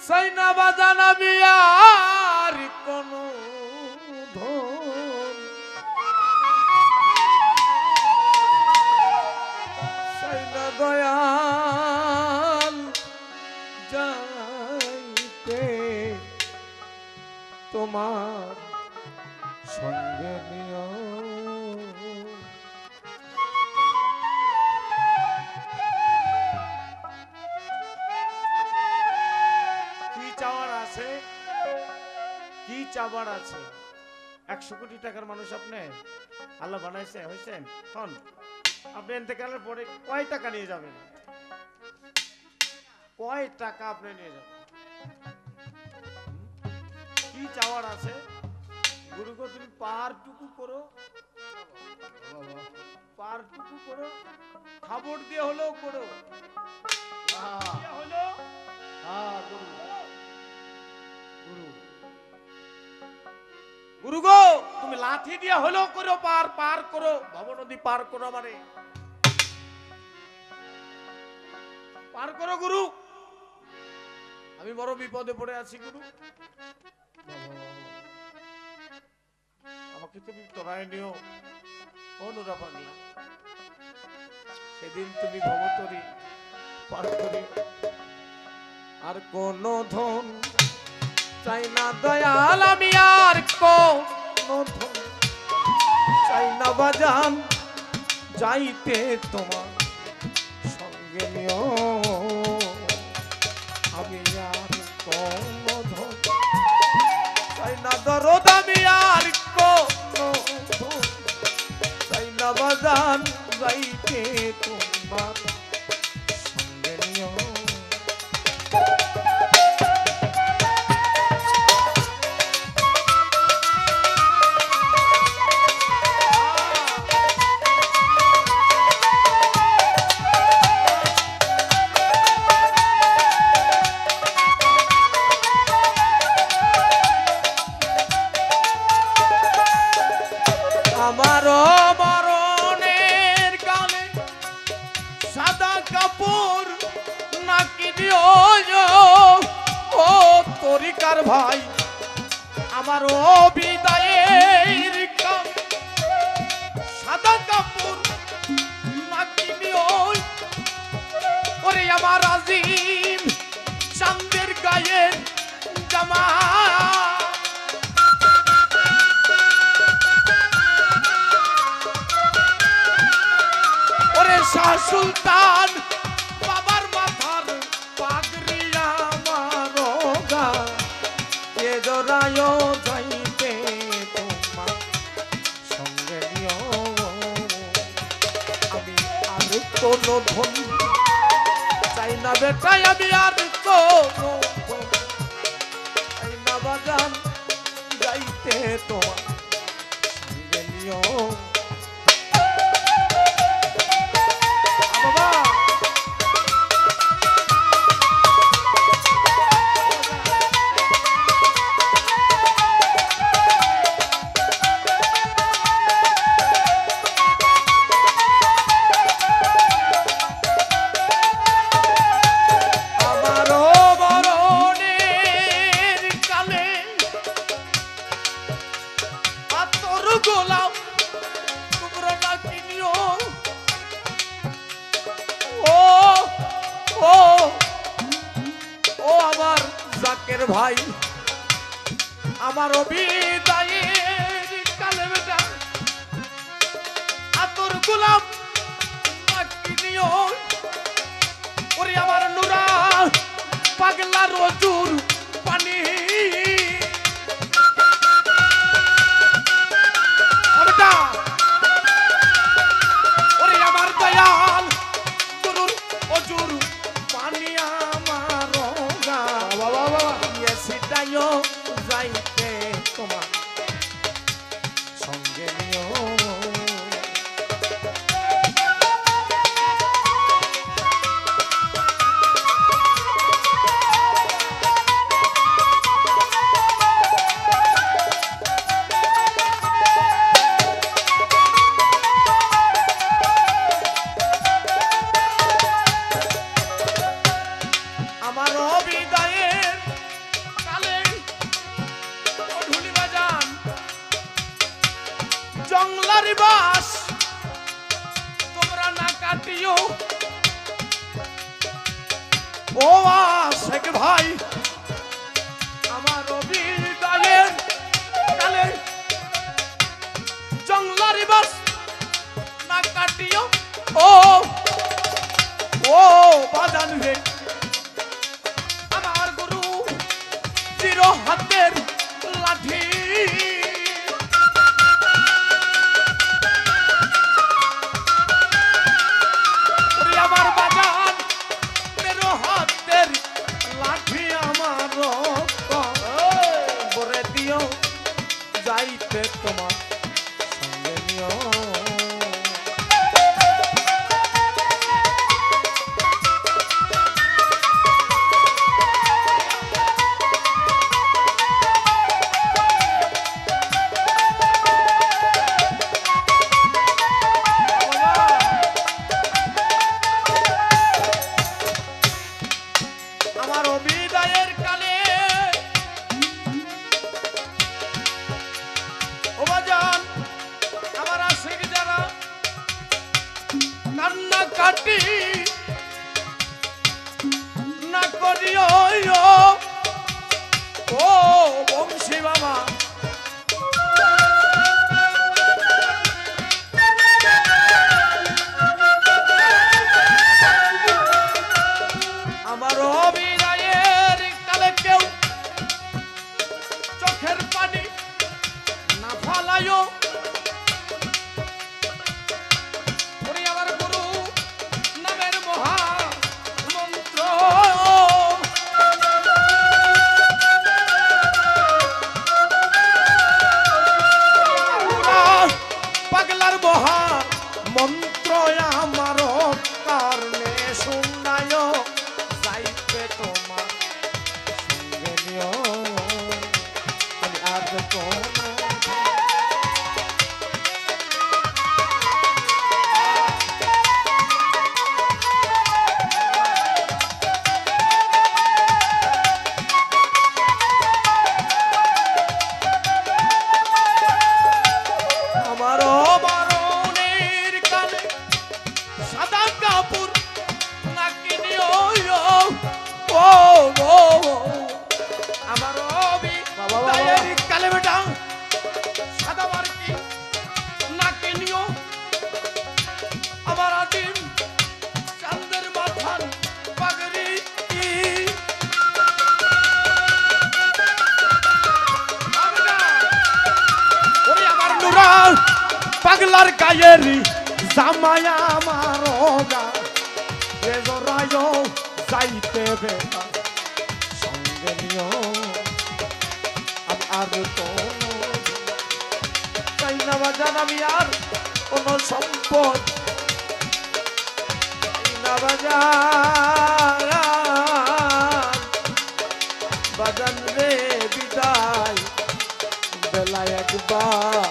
সাইনা বাজানা বিয়ার কোন ধন সাইনা দয়াল যাইতে তোমার সঙ্গে নিও কি চাবার আছে 100 কোটি টাকার মানুষ আপনি আল্লাহ বানাইছে হইছেন হন আপনি ইন্তেকালের পরে কয় টাকা নিয়ে যাবেন কয় টাকা আপনি নিয়ে যাবেন কি চাওয়ার আছে গুরুগো তুমি পারটুকু করো পারটুকু করো খাবার দিয়ে হলেও করো হলো হ্যাঁ গুরু গুরু গুরু গো তুমি লাঠি দিয়া হলো করো পার পার করো ভব নদী পার করো মানে পার করো গুরু আমি বড় বিপদে পড়ে আছি গুরু আমাকে তুমি তোরায় নিও অনুরাপানি সেদিন তুমি ভবতরী পার করি আর কোন ধন চাই না দয়াল আমি আর কোনো ধন চাই না বাজান যাইতে তোমার সঙ্গে নিও আমি আর কোনো ধন চাই না দরদ আমি আর কোনো ধন চাই না বাজান যাইতে তোমার সঙ্গে নিও আমারও মরণের কালে সাদা কাপড় নাকি দিও ও তরিকার ভাই আমারও বিদায়ের কালে সাদা কাপড় নাকি দিও ওরে আমার আজিম চাঁদের গায়ের জামা শাহ সুলতান বাবার মাথার পাগড়ি আমার গা কে জড়ায় যাইতে তোমার সঙ্গে নিও আমি আর কোনো ধন চাই না বেটাই আমি আর কোনো ধন চাই না বাজান যাইতে তোমার সঙ্গে নিও গোলাম তোমরা না কিনিও ও ও ও আমার জাকের ভাই আমার বিদায়ের কালে বেটা আতর গোলাম না কিনিও ওরে আমার নুরা পাগলা রজুর পানি ওরে আমার দয়াল গুরুর অজুর পানি আমার গা বাবা বাবা সেটাইও যাইতে তোমার সঙ্গে নিও করিও ও আশেক ভাই আমার বিদায়ের কালে জঙ্গলার বাস না কাটিও ও ও বাজান রে আমার গুরু চির হাতের লাঠি আমার বাজান মেরো হাতের লাঠি আমার বরে দিও যাইতে তোমার সঙ্গে নিও আমার বিদায়ের কালে ও বাজান আমার আশিক যারা কান্না কাটি না করিও ও বংশী বাবা আমার বিদায়ের কালে কেউ চোখের পানি না ফালায়ও ওরে আমার গুরু নামের মহা মন্ত্র পাগলার মহা মন্ত্র আমার কারণে শুনায় যাইতে তোমার সঙ্গে নিও আমি আর কোনো আমারও মারণের কালে সাদা কাপড় নাকি নিও ও আমারও বিদায়ের কালে বেটা সাদা মার্কি নাকি নিও আমার আদিম চাঁদের মাথার পাগড়ি ওরে আমার নুরা পাগলার গায়েরি জামায়া আমার গা বেজরায় যাইতে বেটা সঙ্গে নিও আর কোনো চাই না বাজান আমি আর কোনো সম্পদ চাই না বাজান বাজান রে বিদায় বেলায় একবার